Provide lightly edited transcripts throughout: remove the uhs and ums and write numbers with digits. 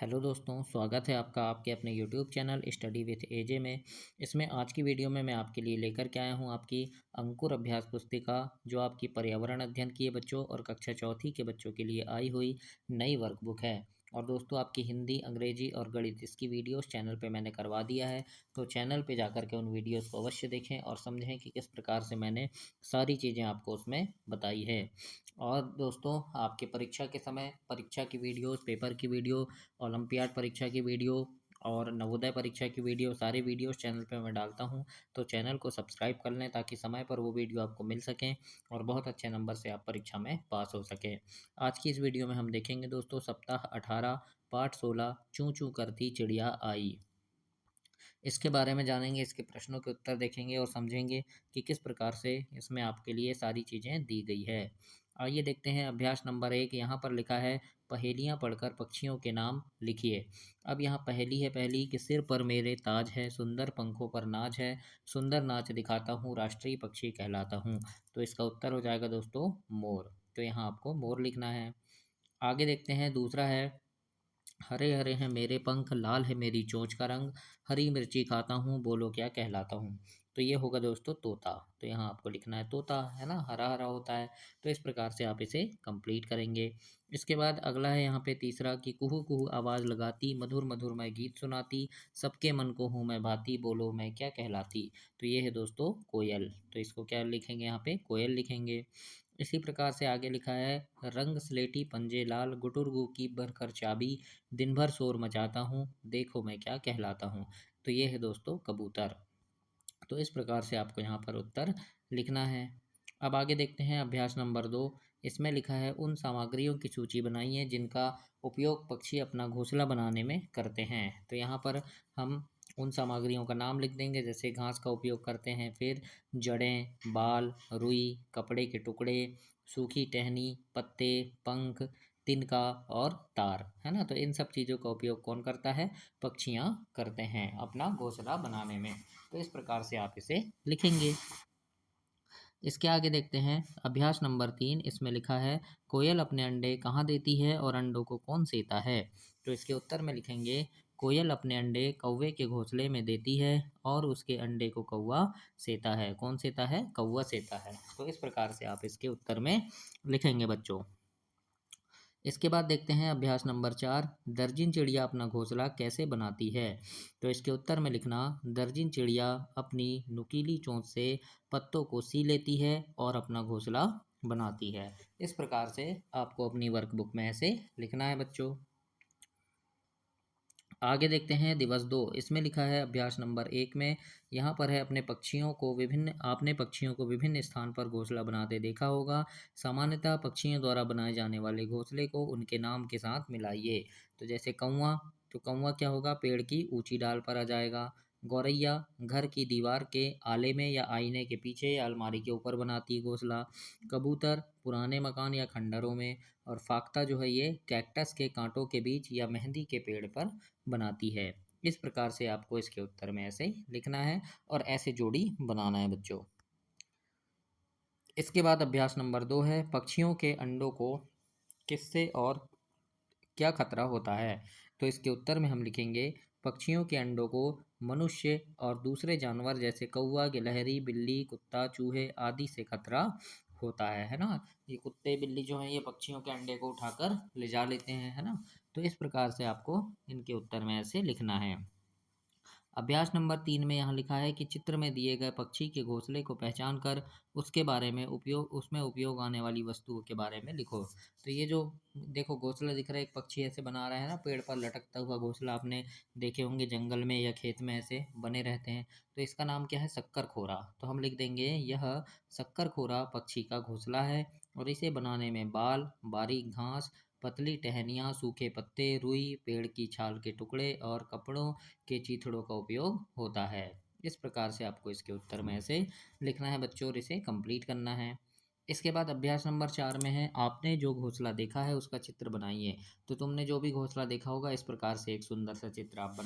Hello दोस्तों, स्वागत है आपका आपके अपने यूट्यूब चैनल स्टडी विथ एजे में। इसमें आज की वीडियो में मैं आपके लिए लेकर के आया हूं आपकी अंकुर अभ्यास पुस्तिका, जो आपकी पर्यावरण अध्ययन की बच्चों और कक्षा चौथी के बच्चों के लिए आई हुई नई वर्कबुक है। और दोस्तों, आपकी हिंदी, अंग्रेजी और गणित इसकी वीडियोस चैनल पे मैंने करवा दिया है, तो चैनल पे जाकर के उन वीडियोस को अवश्य देखें और समझें कि किस प्रकार से मैंने सारी चीज़ें आपको उसमें बताई है। और दोस्तों, आपके परीक्षा के समय परीक्षा की वीडियोस, पेपर की वीडियो, ओलंपियाड परीक्षा की वीडियो और नवोदय परीक्षा की वीडियो, सारे वीडियोस चैनल पे मैं डालता हूं। तो चैनल को सब्सक्राइब कर लें ताकि समय पर वो वीडियो आपको मिल सकें और बहुत अच्छे नंबर से आप परीक्षा में पास हो सकें। आज की इस वीडियो में हम देखेंगे दोस्तों सप्ताह 18 पाठ 16 चूँ चूँ करती चिड़िया आई। इसके बारे में जानेंगे, इसके प्रश्नों के उत्तर देखेंगे और समझेंगे कि किस प्रकार से इसमें आपके लिए सारी चीज़ें दी गई है। आइए देखते हैं अभ्यास नंबर 1। यहाँ पर लिखा है पहेलियाँ पढ़कर पक्षियों के नाम लिखिए। अब यहाँ पहेली है पहली कि सिर पर मेरे ताज है, सुंदर पंखों पर नाज है, सुंदर नाच दिखाता हूँ, राष्ट्रीय पक्षी कहलाता हूँ। तो इसका उत्तर हो जाएगा दोस्तों मोर। तो यहाँ आपको मोर लिखना है। आगे देखते हैं, दूसरा है हरे हरे हैं मेरे पंख, लाल है मेरी चोंच का रंग, हरी मिर्ची खाता हूँ, बोलो क्या कहलाता हूँ। तो ये होगा दोस्तों तोता। तो यहाँ आपको लिखना है तोता, है ना, हरा हरा होता है। तो इस प्रकार से आप इसे कंप्लीट करेंगे। इसके बाद अगला है यहाँ पे तीसरा कि कुहू कुहू आवाज़ लगाती, मधुर मधुर मैं गीत सुनाती, सबके मन को हूँ मैं भाती, बोलो मैं क्या कहलाती। तो ये है दोस्तों कोयल। तो इसको क्या लिखेंगे, यहाँ पे कोयल लिखेंगे। इसी प्रकार से आगे लिखा है रंग स्लेटी पंजे लाल, गुटुरगु की भरकर चाबी, दिन भर शोर मचाता हूँ, देखो मैं क्या कहलाता हूँ। तो ये है दोस्तों कबूतर। तो इस प्रकार से आपको यहाँ पर उत्तर लिखना है। अब आगे देखते हैं अभ्यास नंबर 2। इसमें लिखा है उन सामग्रियों की सूची बनाइए जिनका उपयोग पक्षी अपना घोंसला बनाने में करते हैं। तो यहाँ पर हम उन सामग्रियों का नाम लिख देंगे, जैसे घास का उपयोग करते हैं, फिर जड़ें, बाल, रुई, कपड़े के टुकड़े, सूखी टहनी, पत्ते, पंख, तिनका और तार, है ना। तो इन सब चीज़ों का उपयोग कौन करता है, पक्षियाँ करते हैं अपना घोंसला बनाने में। तो इस प्रकार से आप इसे लिखेंगे। इसके आगे देखते हैं अभ्यास नंबर 3। इसमें लिखा है कोयल अपने अंडे कहाँ देती है और अंडों को कौन सेता है। तो इसके उत्तर में लिखेंगे कोयल अपने अंडे कौवे के घोंसले में देती है और उसके अंडे को कौवा सेता है। कौन सेता है, कौवा सेता है। तो इस प्रकार से आप इसके उत्तर में लिखेंगे बच्चों। इसके बाद देखते हैं अभ्यास नंबर 4। दर्जन चिड़िया अपना घोंसला कैसे बनाती है। तो इसके उत्तर में लिखना दर्जन चिड़िया अपनी नुकीली चोंच से पत्तों को सी लेती है और अपना घोंसला बनाती है। इस प्रकार से आपको अपनी वर्कबुक में ऐसे लिखना है बच्चों। आगे देखते हैं दिवस 2। इसमें लिखा है अभ्यास नंबर 1 में, यहाँ पर है आपने पक्षियों को विभिन्न स्थान पर घोंसला बनाते देखा होगा। सामान्यतः पक्षियों द्वारा बनाए जाने वाले घोंसले को उनके नाम के साथ मिलाइए। तो जैसे कौवा, तो कौवा क्या होगा, पेड़ की ऊंची डाल पर आ जाएगा। गौरैया घर की दीवार के आले में या आईने के पीछे या अलमारी के ऊपर बनाती है घोंसला। कबूतर पुराने मकान या खंडरों में। और फाख्ता जो है ये कैक्टस के कांटों के बीच या मेहंदी के पेड़ पर बनाती है। इस प्रकार से आपको इसके उत्तर में ऐसे लिखना है और ऐसे जोड़ी बनाना है बच्चों। इसके बाद अभ्यास नंबर 2 है पक्षियों के अंडों को किससे और क्या खतरा होता है। तो इसके उत्तर में हम लिखेंगे पक्षियों के अंडों को मनुष्य और दूसरे जानवर जैसे कौवा, गिलहरी, बिल्ली, कुत्ता, चूहे आदि से खतरा होता है ना। ये कुत्ते बिल्ली जो है ये पक्षियों के अंडे को उठाकर ले जा लेते हैं, है ना। तो इस प्रकार से आपको इनके उत्तर में ऐसे लिखना है। अभ्यास नंबर 3 में यहाँ लिखा है कि चित्र में दिए गए पक्षी के घोंसले को पहचान कर उसके बारे में उसमें उपयोग आने वाली वस्तुओं के बारे में लिखो। तो ये जो देखो घोंसला दिख रहा है, एक पक्षी ऐसे बना रहा है ना, पेड़ पर लटकता हुआ घोंसला, आपने देखे होंगे जंगल में या खेत में ऐसे बने रहते हैं। तो इसका नाम क्या है, शक्कर खोरा। तो हम लिख देंगे यह शक्कर खोरा पक्षी का घोंसला है और इसे बनाने में बाल, बारीक घास, पतली टहनियाँ, सूखे पत्ते, रुई, पेड़ की छाल के टुकड़े और कपड़ों के चीथड़ों का उपयोग होता है। इस प्रकार से आपको इसके उत्तर में ऐसे लिखना है बच्चों और इसे कंप्लीट करना है। इसके बाद अभ्यास नंबर 4 में है आपने जो घोंसला देखा है उसका चित्र बनाइए। तो तुमने जो भी घोंसला देखा होगा इस प्रकार से एक सुंदर सा चित्र आप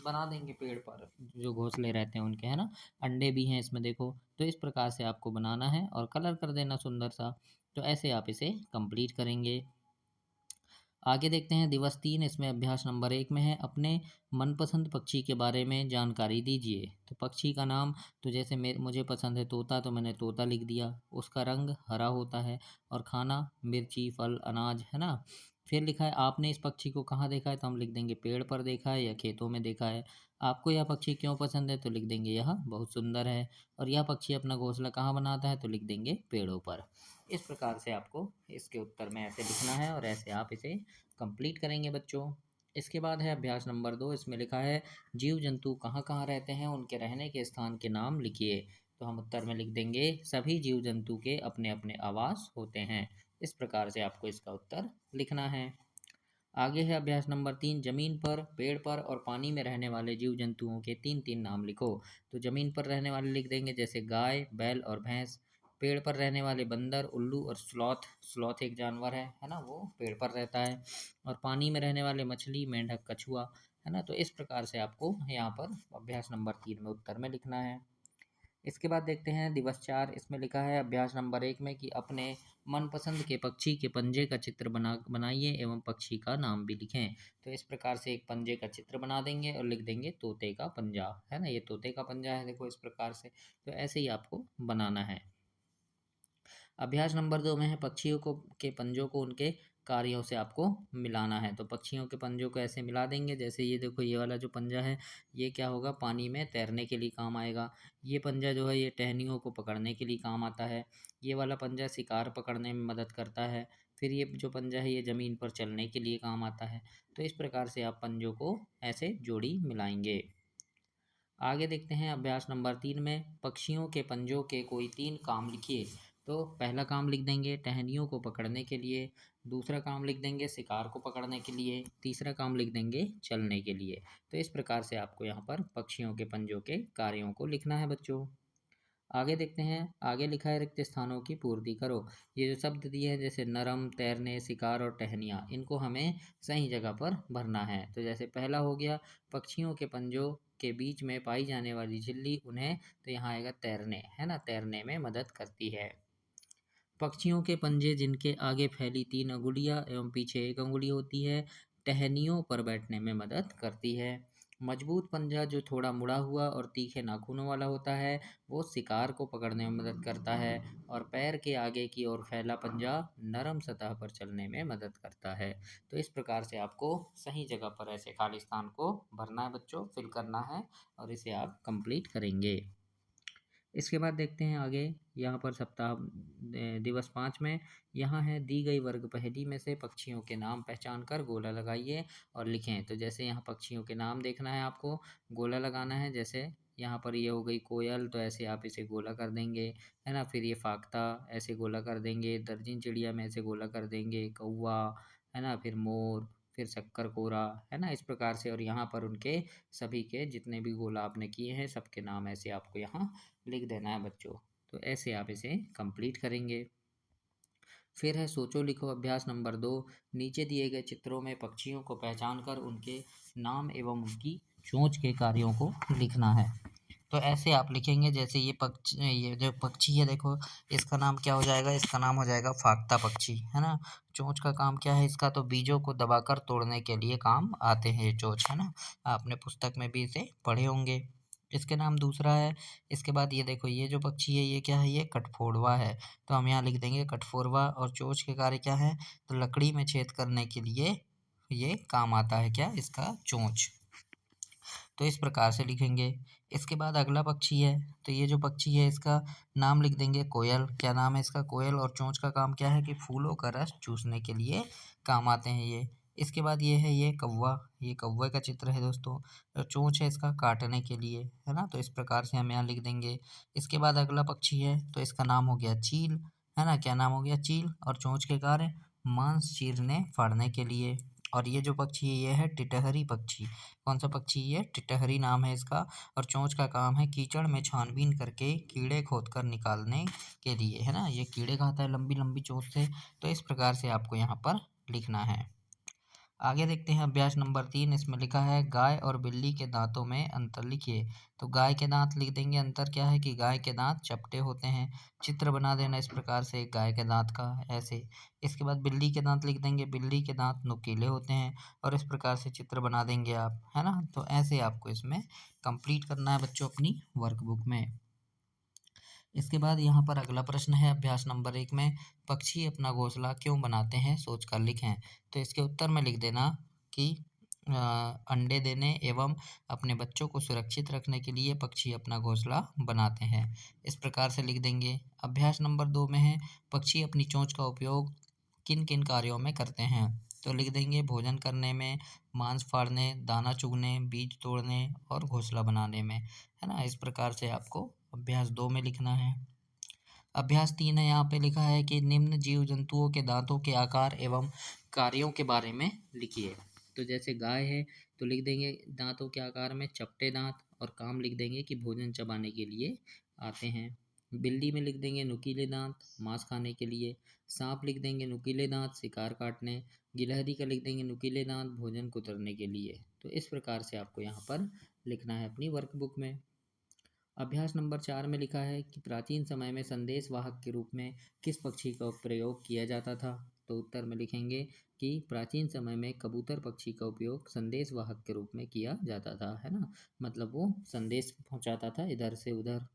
बना देंगे पेड़ पर जो घोंसले रहते हैं उनके, है ना। अंडे भी हैं इसमें देखो। तो इस प्रकार से आपको बनाना है और कलर कर देना सुंदर सा। तो ऐसे आप इसे कंप्लीट करेंगे। आगे देखते हैं दिवस 3, इसमें अभ्यास नंबर 1 में है अपने मनपसंद पक्षी के बारे में जानकारी दीजिए। तो पक्षी का नाम, तो जैसे मुझे पसंद है तोता, तो मैंने तोता लिख दिया। उसका रंग हरा होता है और खाना मिर्ची, फल, अनाज, है ना। फिर लिखा है आपने इस पक्षी को कहाँ देखा है, तो हम लिख देंगे पेड़ पर देखा है या खेतों में देखा है। आपको यह पक्षी क्यों पसंद है, तो लिख देंगे यह बहुत सुंदर है। और यह पक्षी अपना घोंसला कहाँ बनाता है, तो लिख देंगे पेड़ों पर। इस प्रकार से आपको इसके उत्तर में ऐसे लिखना है और ऐसे आप इसे कंप्लीट करेंगे बच्चों। इसके बाद है अभ्यास नंबर 2, इसमें लिखा है जीव जंतु कहाँ कहाँ रहते हैं, उनके रहने के स्थान के नाम लिखिए। तो हम उत्तर में लिख देंगे सभी जीव जंतु के अपने अपने आवास होते हैं। इस प्रकार से आपको इसका उत्तर लिखना है। आगे है अभ्यास नंबर 3, जमीन पर, पेड़ पर और पानी में रहने वाले जीव जंतुओं के तीन तीन नाम लिखो। तो जमीन पर रहने वाले लिख देंगे जैसे गाय, बैल और भैंस। पेड़ पर रहने वाले बंदर, उल्लू और स्लॉथ। स्लॉथ एक जानवर है ना, वो पेड़ पर रहता है। और पानी में रहने वाले मछली, मेंढक, कछुआ, है ना। तो इस प्रकार से आपको यहाँ पर अभ्यास नंबर 3 में उत्तर में लिखना है। इसके बाद देखते हैं दिवस 4, इसमें लिखा है अभ्यास नंबर 1 में कि अपने मनपसंद के पक्षी के पंजे का चित्र बनाइए एवं पक्षी का नाम भी लिखें। तो इस प्रकार से एक पंजे का चित्र बना देंगे और लिख देंगे तोते का पंजा, है ना। ये तोते का पंजा है, देखो इस प्रकार से। तो ऐसे ही आपको बनाना है। अभ्यास नंबर 2 में है पक्षियों को के पंजों को उनके कार्यों से आपको मिलाना है। तो पक्षियों के पंजों को ऐसे मिला देंगे, जैसे ये देखो, ये वाला जो पंजा है ये क्या होगा, पानी में तैरने के लिए काम आएगा। ये पंजा जो है ये टहनियों को पकड़ने के लिए काम आता है। ये वाला पंजा शिकार पकड़ने में मदद करता है। फिर ये जो पंजा है ये ज़मीन पर चलने के लिए काम आता है। तो इस प्रकार से आप पंजों को ऐसे जोड़ी मिलाएंगे। आगे देखते हैं अभ्यास नंबर 3 में पक्षियों के पंजों के कोई 3 काम लिखिए। तो पहला काम लिख देंगे टहनियों को पकड़ने के लिए, दूसरा काम लिख देंगे शिकार को पकड़ने के लिए, तीसरा काम लिख देंगे चलने के लिए। तो इस प्रकार से आपको यहाँ पर पक्षियों के पंजों के कार्यों को लिखना है बच्चों। आगे देखते हैं, आगे लिखा है रिक्त स्थानों की पूर्ति करो। ये जो शब्द दिए हैं जैसे नरम, तैरने, शिकार और टहनियाँ, इनको हमें सही जगह पर भरना है। तो जैसे पहला हो गया पक्षियों के पंजों के बीच में पाई जाने वाली झिल्ली उन्हें, तो यहाँ आएगा तैरने, है ना, तैरने में मदद करती है। पक्षियों के पंजे जिनके आगे फैली 3 अंगुलियां एवं पीछे 1 अंगुली होती है, टहनियों पर बैठने में मदद करती है। मजबूत पंजा जो थोड़ा मुड़ा हुआ और तीखे नाखूनों वाला होता है, वो शिकार को पकड़ने में मदद करता है। और पैर के आगे की ओर फैला पंजा नरम सतह पर चलने में मदद करता है। तो इस प्रकार से आपको सही जगह पर ऐसे खाली स्थान को भरना है बच्चों, फिल करना है और इसे आप कंप्लीट करेंगे। इसके बाद देखते हैं आगे, यहाँ पर सप्ताह दिवस 5 में यहाँ है दी गई वर्ग पहेली में से पक्षियों के नाम पहचान कर गोला लगाइए और लिखें। तो जैसे यहाँ पक्षियों के नाम देखना है आपको, गोला लगाना है। जैसे यहाँ पर ये हो गई कोयल, तो ऐसे आप इसे गोला कर देंगे, है ना। फिर ये फाख्ता, ऐसे गोला कर देंगे। दर्जन चिड़िया में ऐसे गोला कर देंगे। कौवा, है ना। फिर मोर, फिर शक्कर कोरा, है ना, इस प्रकार से। और यहाँ पर उनके सभी के जितने भी गोला आपने किए हैं सबके नाम ऐसे आपको यहाँ लिख देना है बच्चों। तो ऐसे आप इसे कंप्लीट करेंगे। फिर है सोचो लिखो अभ्यास नंबर 2, नीचे दिए गए चित्रों में पक्षियों को पहचान कर उनके नाम एवं उनकी चोंच के कार्यों को लिखना है। तो ऐसे आप लिखेंगे, जैसे ये जो पक्षी है देखो, इसका नाम क्या हो जाएगा, इसका नाम हो जाएगा फाख्ता पक्षी, है ना। चोंच का काम क्या है इसका, तो बीजों को दबाकर तोड़ने के लिए काम आते हैं ये चोंच, है ना। आपने पुस्तक में भी इसे पढ़े होंगे। इसके नाम दूसरा है। इसके बाद ये देखो, ये जो पक्षी है ये क्या है, ये कठफोड़वा है। तो हम यहाँ लिख देंगे कठफोड़वा। और चोंच के कार्य क्या है, तो लकड़ी में छेद करने के लिए ये काम आता है, क्या, इसका चोंच। तो इस प्रकार से लिखेंगे। इसके बाद अगला पक्षी है, तो ये जो पक्षी है इसका नाम लिख देंगे कोयल। क्या नाम है इसका, कोयल। और चोंच का काम क्या है कि फूलों का रस चूसने के लिए काम आते हैं ये। इसके बाद ये है ये कौवा, ये कौवे का चित्र है दोस्तों। चोंच है इसका काटने के लिए, है ना। तो इस प्रकार से हम यहाँ लिख देंगे। इसके बाद अगला पक्षी है, तो इसका नाम हो गया चील, है ना। क्या नाम हो गया, चील। और चोंच के कार्य मांस चीरने फाड़ने के लिए। और ये जो पक्षी है ये है टिटहरी पक्षी। कौन सा पक्षी, ये टिटहरी नाम है इसका। और चोंच का काम है कीचड़ में छानबीन करके कीड़े खोदकर निकालने के लिए, है ना। ये कीड़े खाता है लंबी लंबी चोंच से। तो इस प्रकार से आपको यहाँ पर लिखना है। आगे देखते हैं अभ्यास नंबर 3। इसमें लिखा है गाय और बिल्ली के दांतों में अंतर लिखिए। तो गाय के दांत लिख देंगे। अंतर क्या है कि गाय के दांत चपटे होते हैं। चित्र बना देना इस प्रकार से गाय के दांत का, ऐसे। इसके बाद बिल्ली के दांत लिख देंगे। बिल्ली के दांत नुकीले होते हैं और इस प्रकार से चित्र बना देंगे आप, है ना। तो ऐसे आपको इसमें कंप्लीट करना है बच्चों अपनी वर्कबुक में। इसके बाद यहाँ पर अगला प्रश्न है अभ्यास नंबर 1 में, पक्षी अपना घोंसला क्यों बनाते हैं, सोचकर लिखें। तो इसके उत्तर में लिख देना कि अंडे देने एवं अपने बच्चों को सुरक्षित रखने के लिए पक्षी अपना घोंसला बनाते हैं। इस प्रकार से लिख देंगे। अभ्यास नंबर 2 में है, पक्षी अपनी चोंच का उपयोग किन किन कार्यों में करते हैं। तो लिख देंगे भोजन करने में, मांस फाड़ने, दाना चुगने, बीज तोड़ने और घोंसला बनाने में, है ना। इस प्रकार से आपको अभ्यास 2 में लिखना है। अभ्यास 3 है, यहाँ पे लिखा है कि निम्न जीव जंतुओं के दांतों के आकार एवं कार्यों के बारे में लिखिए। तो जैसे गाय है तो लिख देंगे दांतों के आकार में चपटे दांत, और काम लिख देंगे कि भोजन चबाने के लिए आते हैं। बिल्ली में लिख देंगे नुकीले दांत, मांस खाने के लिए। सांप लिख देंगे नुकीले दांत, शिकार काटने। गिलहरी का लिख देंगे नुकीले दांत, भोजन कुतरने के लिए। तो इस प्रकार से आपको यहाँ पर लिखना है अपनी वर्कबुक में। अभ्यास नंबर 4 में लिखा है कि प्राचीन समय में संदेश वाहक के रूप में किस पक्षी का प्रयोग किया जाता था। तो उत्तर में लिखेंगे कि प्राचीन समय में कबूतर पक्षी का उपयोग संदेश वाहक के रूप में किया जाता था, है ना। मतलब वो संदेश पहुंचाता था इधर से उधर।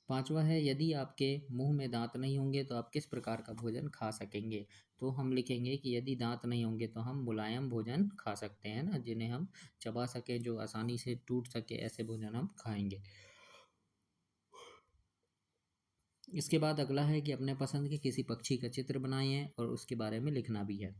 5वां है, यदि आपके मुंह में दांत नहीं होंगे तो आप किस प्रकार का भोजन खा सकेंगे। तो हम लिखेंगे कि यदि दांत नहीं होंगे तो हम मुलायम भोजन खा सकते हैं ना, जिन्हें हम चबा सके, जो आसानी से टूट सके, ऐसे भोजन हम खाएंगे। इसके बाद अगला है कि अपने पसंद के किसी पक्षी का चित्र बनाइए और उसके बारे में लिखना भी है।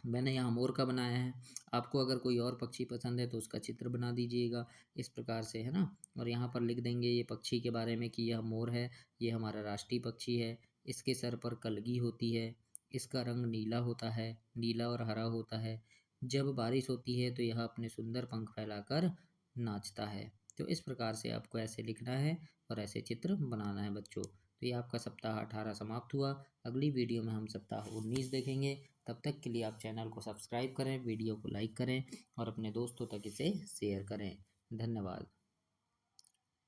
मैंने यहाँ मोर का बनाया है। आपको अगर कोई और पक्षी पसंद है तो उसका चित्र बना दीजिएगा इस प्रकार से, है ना। और यहाँ पर लिख देंगे ये पक्षी के बारे में कि यह मोर है, ये हमारा राष्ट्रीय पक्षी है। इसके सर पर कलगी होती है, इसका रंग नीला होता है, नीला और हरा होता है। जब बारिश होती है तो यह अपने सुंदर पंख फैलाकर नाचता है। तो इस प्रकार से आपको ऐसे लिखना है और ऐसे चित्र बनाना है बच्चों। तो ये आपका सप्ताह 18 समाप्त हुआ। अगली वीडियो में हम सप्ताह 19 देखेंगे। तब तक के लिए आप चैनल को सब्सक्राइब करें, वीडियो को लाइक करें और अपने दोस्तों तक इसे शेयर करें। धन्यवाद।